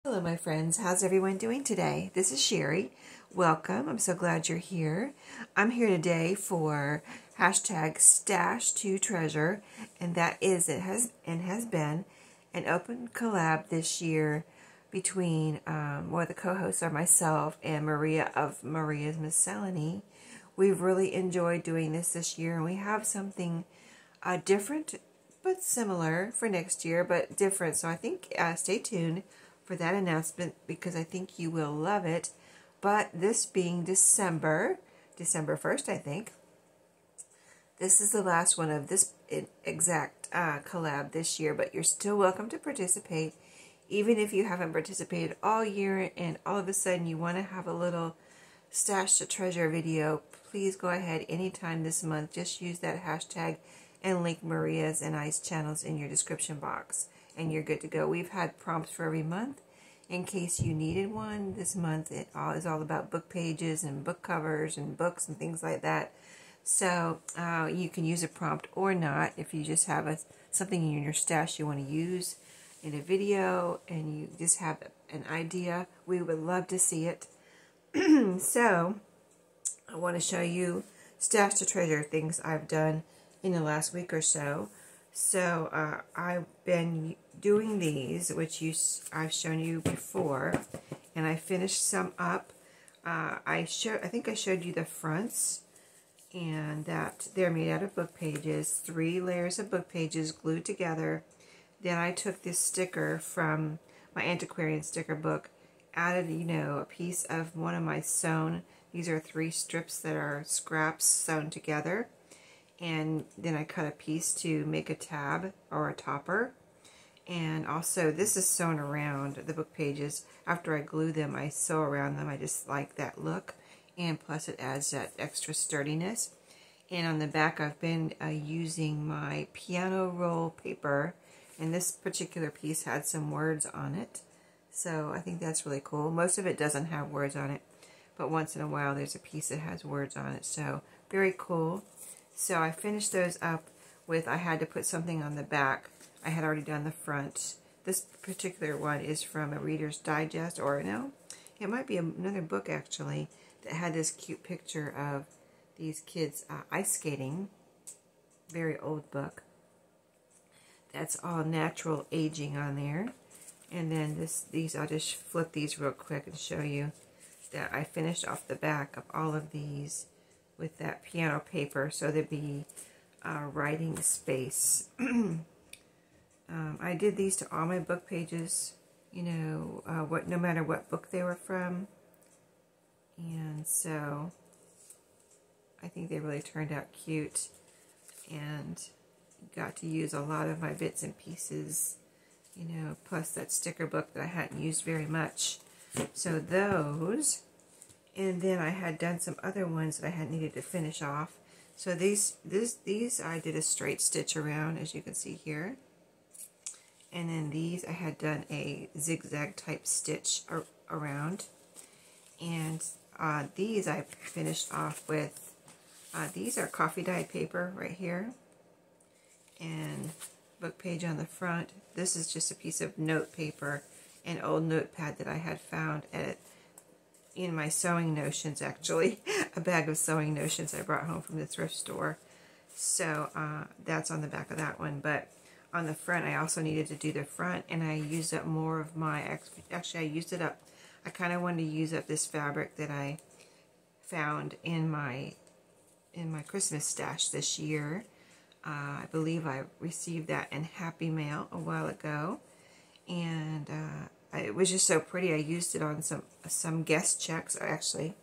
Hello, my friends. How's everyone doing today? This is Sheree. Welcome. I'm so glad you're here. I'm here today for hashtag Stash to Treasure, and it has been an open collab this year between one of the co-hosts are myself and Maria of Maria's Miscellany. We've really enjoyed doing this year, and we have something different but similar for next year, but different. So I think stay tuned for that announcement because I think you will love it. But this being December 1st, I think, this is the last one of this exact collab this year, but you're still welcome to participate, even if you haven't participated all year and all of a sudden you want to have a little stash to treasure video. Please go ahead anytime this month. Just use that hashtag and link Maria's and I's channels in your description box, and you're good to go. We've had prompts for every month in case you needed one. This month it is all about book pages and book covers and books and things like that. So you can use a prompt or not if you just have something in your stash you want to use in a video and you just have an idea. We would love to see it. So I want to show you stash to treasure things I've done in the last week or so. So I've been doing these, which I've shown you before, and I finished some up. I think I showed you the fronts, and that they're made out of book pages, 3 layers of book pages glued together. Then I took this sticker from my antiquarian sticker book, added, a piece of one of my sewn. These are 3 strips that are scraps sewn together. And then I cut a piece to make a tab or a topper. And also this is sewn around the book pages. After I glue them, I sew around them. I just like that look. And plus it adds that extra sturdiness. And on the back I've been using my piano roll paper. And this particular piece had some words on it. So I think that's really cool. Most of it doesn't have words on it, but once in a while there's a piece that has words on it. So very cool. So I finished those up with, I had to put something on the back. I had already done the front. This particular one is from a Reader's Digest, or no, it might be another book actually, that had this cute picture of these kids ice skating. Very old book. That's all natural aging on there. And then these, I'll just flip these real quick and show you that I finished off the back of all of these with that piano paper, so there'd be writing space. I did these to all my book pages, no matter what book they were from, and so I think they really turned out cute, and got to use a lot of my bits and pieces, plus that sticker book that I hadn't used very much. So those. And then I had done some other ones that I had needed to finish off. So these I did a straight stitch around, as you can see here. And then these I had done a zigzag type stitch around. And these I finished off with, these are coffee dyed paper right here. And book page on the front. This is just a piece of note paper, an old notepad that I had found in my sewing notions, actually. A bag of sewing notions I brought home from the thrift store. So that's on the back of that one. But on the front, I also needed to do the front, and I used up more of my, actually I used it up. I kind of wanted to use up this fabric that I found in my Christmas stash this year. I believe I received that in Happy Mail a while ago. And it was just so pretty. I used it on some guest checks. Actually,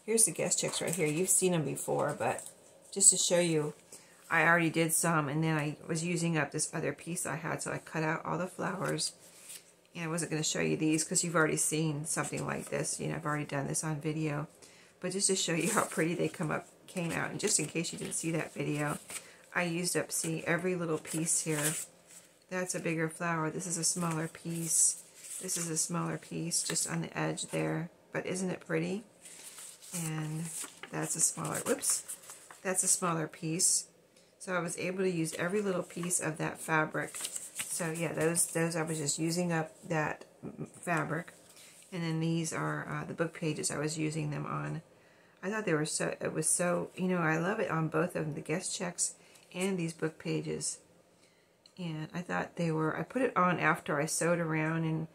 here's the guest checks right here. You've seen them before, but just to show you, I already did some, and then I was using up this other piece I had, so I cut out all the flowers. And I wasn't going to show you these because you've already seen something like this. I've already done this on video. But just to show you how pretty they came out, and just in case you didn't see that video, I used up, see, every little piece here. That's a bigger flower. This is a smaller piece. This is a smaller piece just on the edge there. But isn't it pretty? And that's a smaller, that's a smaller piece. So I was able to use every little piece of that fabric. So yeah, those I was just using up that fabric. And then these are the book pages I was using them on. I thought they were so, it was so, you know, I love it on both of them, the guest checks and these book pages. And I thought they were, I put it on after I sewed around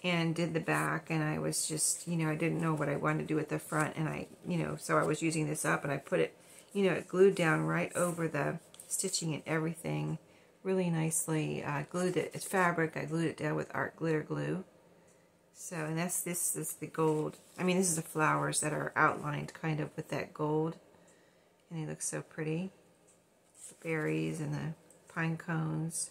and did the back, and I was just, you know, I didn't know what I wanted to do at the front, and I, you know, so I was using this up, and I put it, you know, it glued down right over the stitching and everything really nicely. Glued it, it's fabric, I glued it down with art glitter glue. So, and this is the gold, I mean, this is the flowers that are outlined kind of with that gold, and they look so pretty. The berries and the pine cones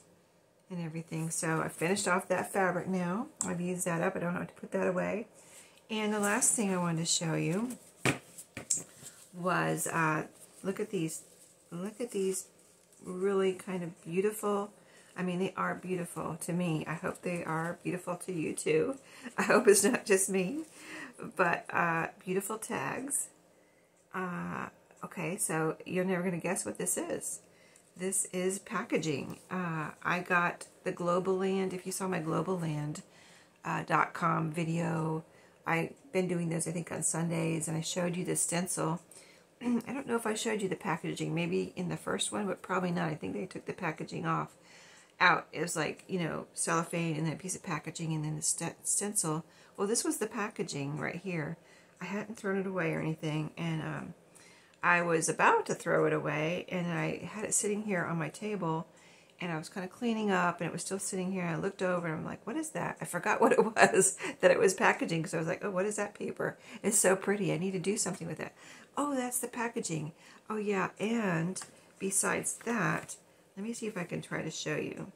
and everything. So I finished off that fabric now. I've used that up. I don't have to put that away. And the last thing I wanted to show you was, look at these really kind of beautiful, I mean, they are beautiful to me. I hope they are beautiful to you too. I hope it's not just me, but beautiful tags. Okay, so you're never going to guess what this is. This is packaging. I got the Global Land. If you saw my globalland.com video, I've been doing those, I think, on Sundays, and I showed you the stencil. I don't know if I showed you the packaging, maybe in the first one, but probably not. I think they took the packaging out. It was like, you know, cellophane and then a piece of packaging and then the stencil. Well, this was the packaging right here. I hadn't thrown it away or anything, and I was about to throw it away, and I had it sitting here on my table, and I was kind of cleaning up, and it was still sitting here. I looked over, and I'm like, what is that? I forgot what it was, that it was packaging, because I was like, oh, what is that paper? It's so pretty. I need to do something with it. Oh, that's the packaging. Oh, yeah, and besides that, let me see if I can try to show you.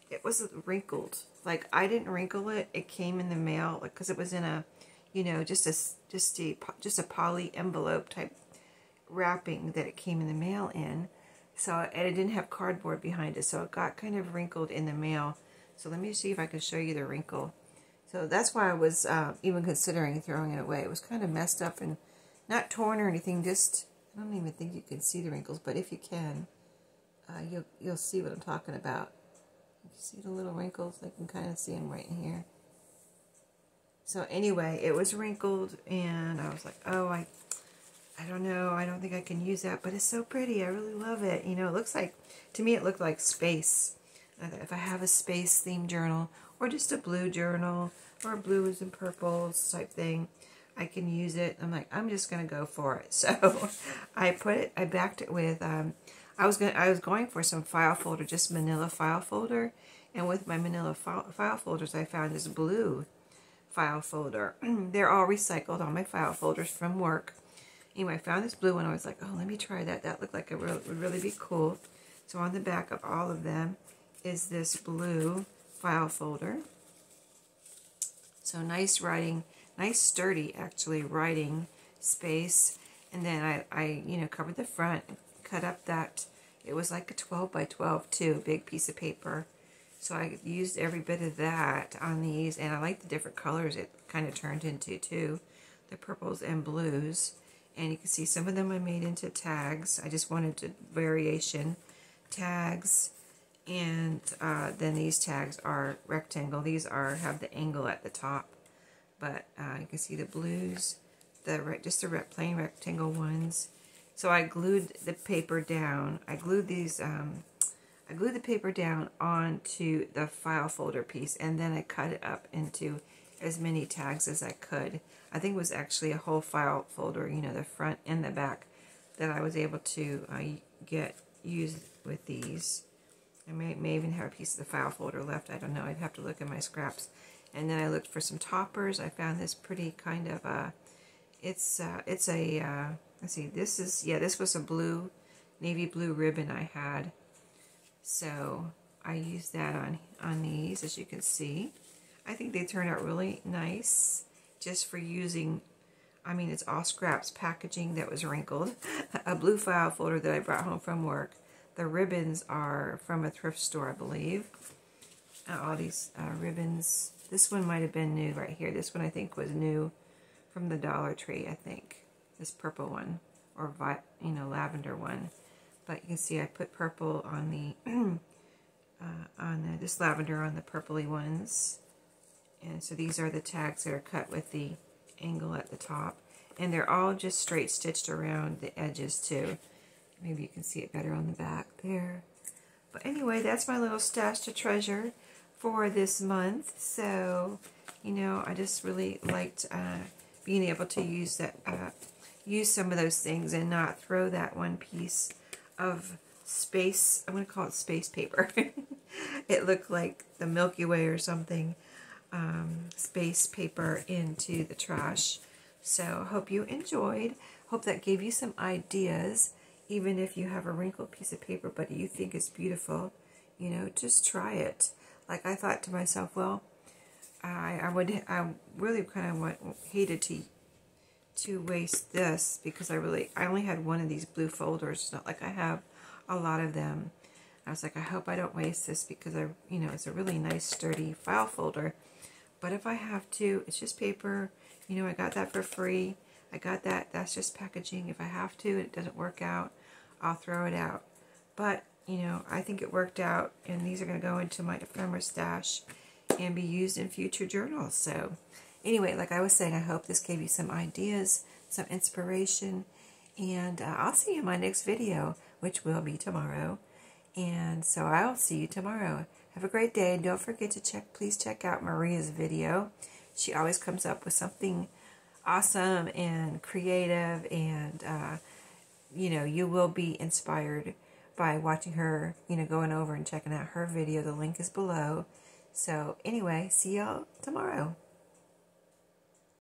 It was wrinkled. Like, I didn't wrinkle it. It came in the mail, because it was in a, you know, just a poly envelope type wrapping that it came in the mail in. So, and it didn't have cardboard behind it, so it got kind of wrinkled in the mail. So let me see if I can show you the wrinkle. So that's why I was even considering throwing it away. It was kind of messed up and not torn or anything, just, I don't even think you can see the wrinkles, but if you can, you'll see what I'm talking about. You see the little wrinkles? I can kind of see them right in here. So anyway, it was wrinkled, and I was like, oh, I don't know, I don't think I can use that, but it's so pretty. I really love it. You know, it looks like, to me it looked like space. If I have a space themed journal, or just a blue journal, or blues and purples type thing, I can use it. I'm like, I'm just going to go for it. So I backed it with, I was going for some file folder, just manila file folder, and with my manila file folders, I found this blue file folder. They're all recycled, all my file folders from work. Anyway, I found this blue one. I was like, oh, let me try that. That looked like it would really be cool. So on the back of all of them is this blue file folder. So nice writing, nice sturdy, actually, writing space. And then I you know, covered the front, cut up that, it was like a 12 by 12 too, big piece of paper. So I used every bit of that on these, and I like the different colors it kind of turned into too, the purples and blues. And you can see some of them I made into tags. I just wanted to variation tags. And then these tags are rectangle. These have the angle at the top. But you can see the blues, just the plain rectangle ones. So I glued the paper down. I glued these, I glued the paper down onto the file folder piece, and then I cut it up into as many tags as I could. I think it was actually a whole file folder, you know, the front and the back, that I was able to use with these. I may even have a piece of the file folder left. I don't know. I'd have to look at my scraps. And then I looked for some toppers. I found this pretty kind of let's see, this was a blue, navy blue ribbon I had. So I used that on these, as you can see. I think they turned out really nice just for using. I mean, it's all scraps packaging that was wrinkled. A blue file folder that I brought home from work. The ribbons are from a thrift store, I believe. All these ribbons. This one might have been new right here. This one I think was new from the Dollar Tree, I think. This purple one, or lavender one. But you can see I put purple on the this lavender on the purpley ones. And so these are the tags that are cut with the angle at the top. And they're all just straight stitched around the edges too. Maybe you can see it better on the back there. But anyway, that's my little stash to treasure for this month. So, you know, I just really liked being able to use that, use some of those things and not throw that one piece of space. I'm going to call it space paper. It looked like the Milky Way or something. Space paper into the trash. So hope you enjoyed. Hope that gave you some ideas. Even if you have a wrinkled piece of paper but you think it's beautiful, you know, just try it. Like I thought to myself, well, I really kind of hated to waste this because I only had one of these blue folders. It's not like I have a lot of them. I was like, I hope I don't waste this because you know, it's a really nice sturdy file folder. But if I have to, it's just paper. You know, I got that for free. I got that. That's just packaging. If I have to and it doesn't work out, I'll throw it out. But, you know, I think it worked out. And these are going to go into my ephemera stash and be used in future journals. So, anyway, like I was saying, I hope this gave you some ideas, some inspiration. And I'll see you in my next video, which will be tomorrow. And so I'll see you tomorrow. Have a great day. And don't forget to please check out Maria's video. She always comes up with something awesome and creative, and you know, you will be inspired by watching her, you know, going over and checking out her video. The link is below. So anyway, see y'all tomorrow.